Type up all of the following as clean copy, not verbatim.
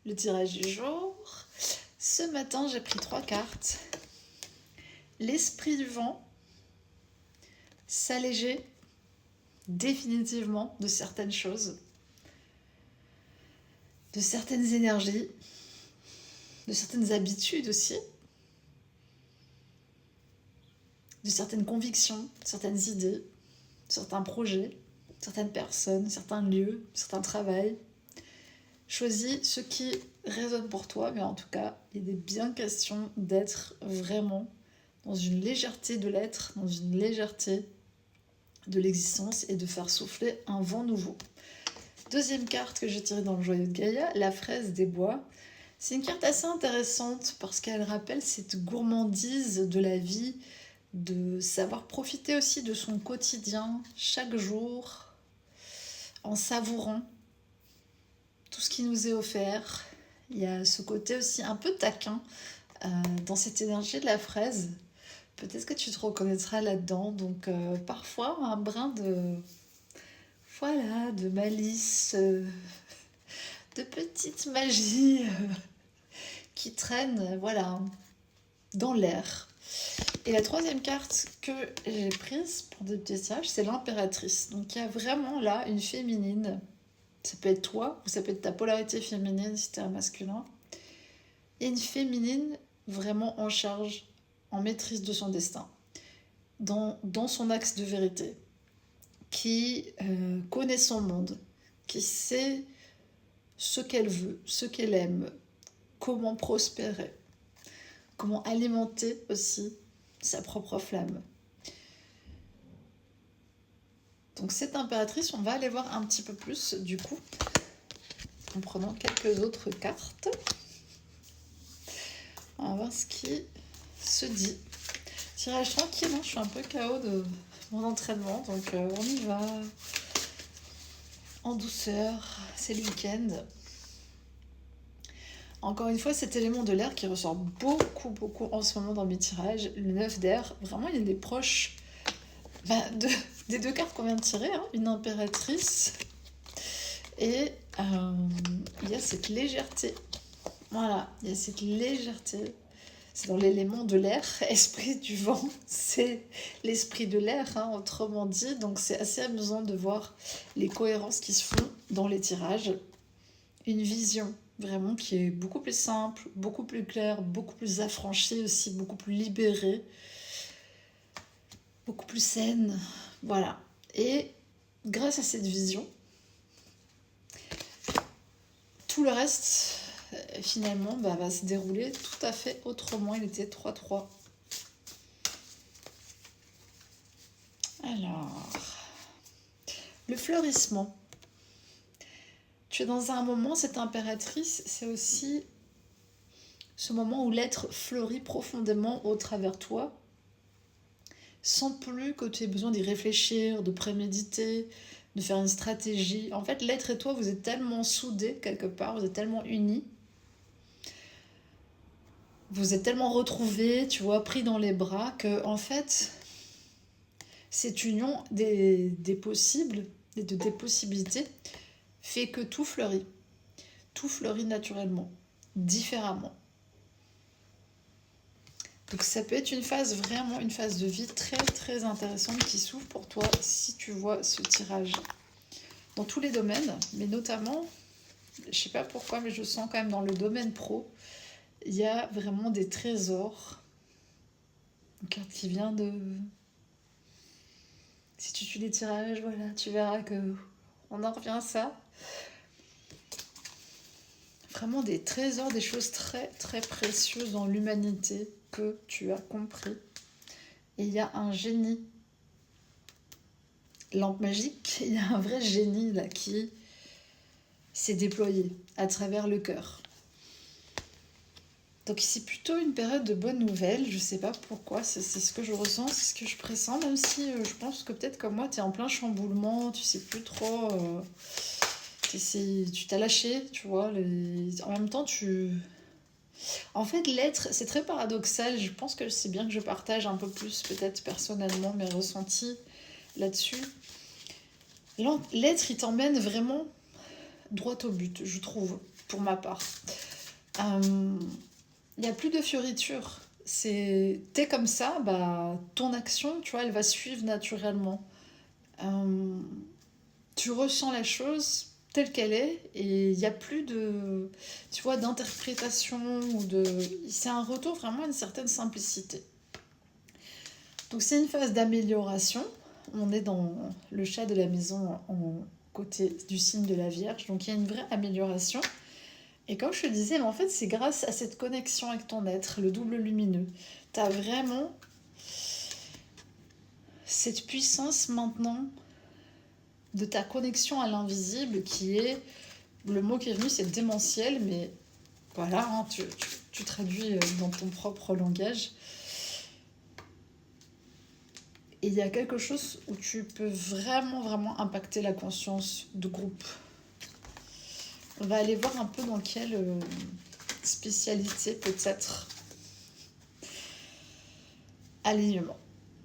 le tirage du jour. Ce matin, j'ai pris 3 cartes. L'esprit du vent, s'alléger définitivement de certaines choses, de certaines énergies, de certaines habitudes aussi, de certaines convictions, certaines idées, certains projets, certaines personnes, certains lieux, certains travails. Choisis ce qui résonne pour toi, mais en tout cas, il est bien question d'être vraiment dans une légèreté de l'être, dans une légèreté de l'existence et de faire souffler un vent nouveau. Deuxième carte que j'ai tirée dans le joyau de Gaïa, la fraise des bois. C'est une carte assez intéressante parce qu'elle rappelle cette gourmandise de la vie, de savoir profiter aussi de son quotidien chaque jour en savourant tout ce qui nous est offert. Il y a ce côté aussi un peu taquin dans cette énergie de la fraise. Peut-être que tu te reconnaîtras là-dedans. Donc parfois un brin de malice, de petite magie qui traîne dans l'air. Et la troisième carte que j'ai prise pour des petits tirages, c'est l'impératrice. Donc il y a vraiment là une féminine. Ça peut être toi ou ça peut être ta polarité féminine si t'es un masculin. Et une féminine vraiment en charge, en maîtrise de son destin, dans son axe de vérité, qui connaît son monde, qui sait ce qu'elle veut, ce qu'elle aime, comment prospérer, comment alimenter aussi sa propre flamme. Donc cette impératrice, on va aller voir un petit peu plus du coup, en prenant quelques autres cartes. On va voir ce qui se dit. Tirage tranquille, hein, je suis un peu KO de mon entraînement, donc on y va en douceur, c'est le week-end. Encore une fois, cet élément de l'air qui ressort beaucoup en ce moment dans mes tirages, le 9 d'air, vraiment il est proche des deux cartes qu'on vient de tirer, hein, une impératrice, et il y a cette légèreté. Voilà, il y a cette légèreté. C'est dans l'élément de l'air, esprit du vent, c'est l'esprit de l'air, hein, autrement dit. Donc c'est assez amusant de voir les cohérences qui se font dans les tirages. Une vision vraiment qui est beaucoup plus simple, beaucoup plus claire, beaucoup plus affranchie aussi, beaucoup plus libérée, beaucoup plus saine. Voilà. Et grâce à cette vision, tout le reste finalement va se dérouler tout à fait autrement. Il était 3-3. Alors, le fleurissement. Tu es dans un moment, cette impératrice, c'est aussi ce moment où l'être fleurit profondément au travers toi, sans plus que tu aies besoin d'y réfléchir, de préméditer, de faire une stratégie. En fait, l'être et toi, vous êtes tellement soudés quelque part, vous êtes tellement unis, vous êtes tellement retrouvés, tu vois, pris dans les bras, que en fait, cette union des possibles et des possibilités fait que tout fleurit naturellement, différemment. Donc ça peut être vraiment une phase de vie très intéressante qui s'ouvre pour toi si tu vois ce tirage. Dans tous les domaines, mais notamment, je sais pas pourquoi, mais je sens quand même dans le domaine pro, il y a vraiment des trésors. Une carte qui vient de... Si tu suis les tirages, voilà, tu verras que on en revient à ça. Vraiment des trésors, des choses très précieuses dans l'humanité que tu as compris. Et il y a un génie, lampe magique, il y a un vrai génie là qui s'est déployé à travers le cœur. Donc c'est plutôt une période de bonnes nouvelles, je sais pas pourquoi, c'est ce que je ressens, c'est ce que je pressens, même si je pense que peut-être comme moi, tu es en plein chamboulement, tu sais plus trop, tu t'as lâché, tu vois, en même temps En fait, l'être, c'est très paradoxal, je pense que c'est bien que je partage un peu plus, peut-être personnellement, mes ressentis là-dessus. L'être, il t'emmène vraiment droit au but, je trouve, pour ma part. Il n'y a plus de fioritures. T'es comme ça, bah, ton action, tu vois, elle va suivre naturellement. Euh, Tu ressens la chose telle qu'elle est et il n'y a plus de, tu vois, d'interprétation ou de... C'est un retour vraiment à une certaine simplicité. Donc c'est une phase d'amélioration. On est dans le chat de la maison en côté du signe de la Vierge, donc il y a une vraie amélioration. Et comme je te disais, mais en fait, c'est grâce à cette connexion avec ton être, le double lumineux. Tu as vraiment cette puissance maintenant de ta connexion à l'invisible qui est, le mot qui est venu, c'est démentiel, mais voilà, hein, tu traduis dans ton propre langage. Et il y a quelque chose où tu peux vraiment impacter la conscience de groupe. On va aller voir un peu dans quelle spécialité peut-être alignement.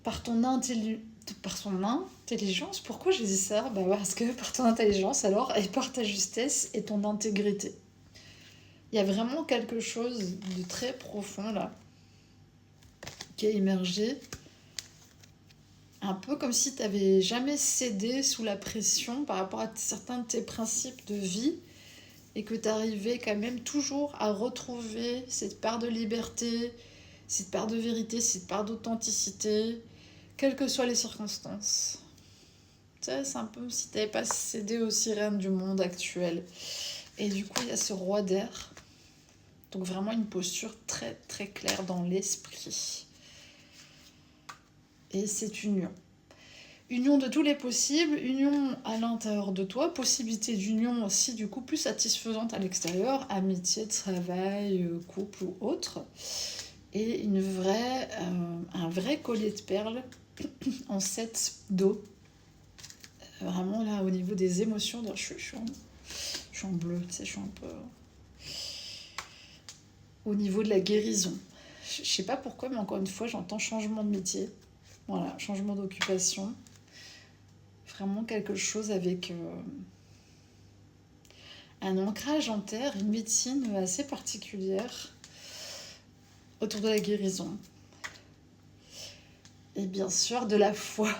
Par ton intelligence, pourquoi je dis ça? Bah parce que par ton intelligence alors, et par ta justesse et ton intégrité. Il y a vraiment quelque chose de très profond là, qui a émergé. Un peu comme si tu n'avais jamais cédé sous la pression par rapport à certains de tes principes de vie et que tu arrivais quand même toujours à retrouver cette part de liberté, cette part de vérité, cette part d'authenticité, quelles que soient les circonstances. Tu sais, c'est un peu comme si tu n'avais pas cédé aux sirènes du monde actuel. Et du coup, il y a ce roi d'air. Donc vraiment une posture très très claire dans l'esprit. Et c'est union. Union de tous les possibles, union à l'intérieur de toi, possibilité d'union aussi du coup plus satisfaisante à l'extérieur, amitié, travail, couple ou autre. Et un vrai collier de perles en 7 dos. Vraiment là au niveau des émotions, je suis en bleu, tu sais, je suis un peu... Au niveau de la guérison. Je sais pas pourquoi, mais encore une fois, j'entends changement de métier. Voilà, changement d'occupation. Vraiment quelque chose avec un ancrage en terre, une médecine assez particulière autour de la guérison. Et bien sûr, de la foi.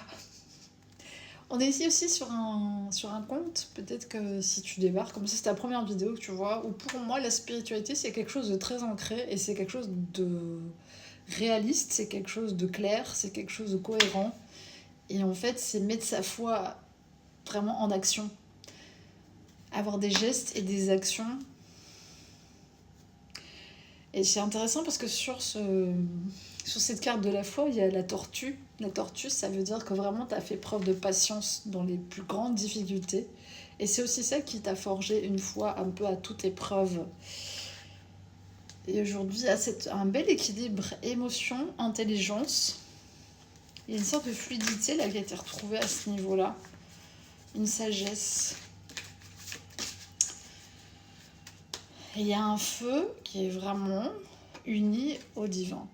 On est ici aussi sur un compte, peut-être que si tu débarques, comme ça c'est ta première vidéo que tu vois, où pour moi la spiritualité c'est quelque chose de très ancré et c'est quelque chose de réaliste, c'est quelque chose de clair, c'est quelque chose de cohérent. Et en fait, c'est mettre sa foi vraiment en action. Avoir des gestes et des actions. Et c'est intéressant parce que sur cette carte de la foi, il y a la tortue. La tortue, ça veut dire que vraiment, tu as fait preuve de patience dans les plus grandes difficultés. Et c'est aussi ça qui t'a forgé une foi un peu à toute épreuve. Et aujourd'hui, il y a un bel équilibre émotion, intelligence. Il y a une sorte de fluidité là, qui a été retrouvée à ce niveau-là. Une sagesse. Et il y a un feu qui est vraiment uni au divin.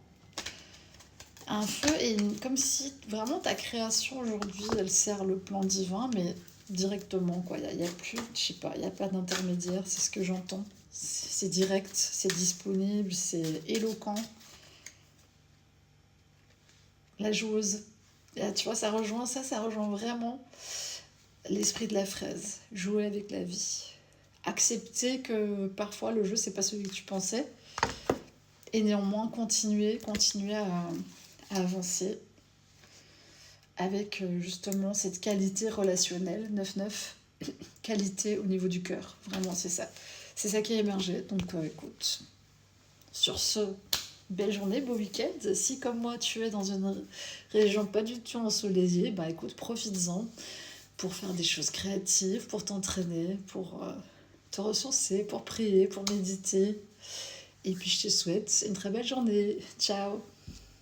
Un feu, et comme si vraiment ta création aujourd'hui, elle sert le plan divin, mais directement, quoi. Il y a plus, je sais pas, il n'y a pas d'intermédiaire, c'est ce que j'entends. C'est direct, c'est disponible, c'est éloquent. La joueuse. Là, tu vois, ça rejoint vraiment l'esprit de la fraise. Jouer avec la vie. Accepter que parfois le jeu, c'est pas celui que tu pensais. Et néanmoins, continuer à avancer avec justement cette qualité relationnelle, 9-9, qualité au niveau du cœur. Vraiment, c'est ça. C'est ça qui a émergé. Donc, écoute, sur ce, belle journée, beau week-end. Si, comme moi, tu es dans une région pas du tout ensoleillée, bah écoute, profites-en pour faire des choses créatives, pour t'entraîner, pour te ressourcer, pour prier, pour méditer. Et puis, je te souhaite une très belle journée. Ciao!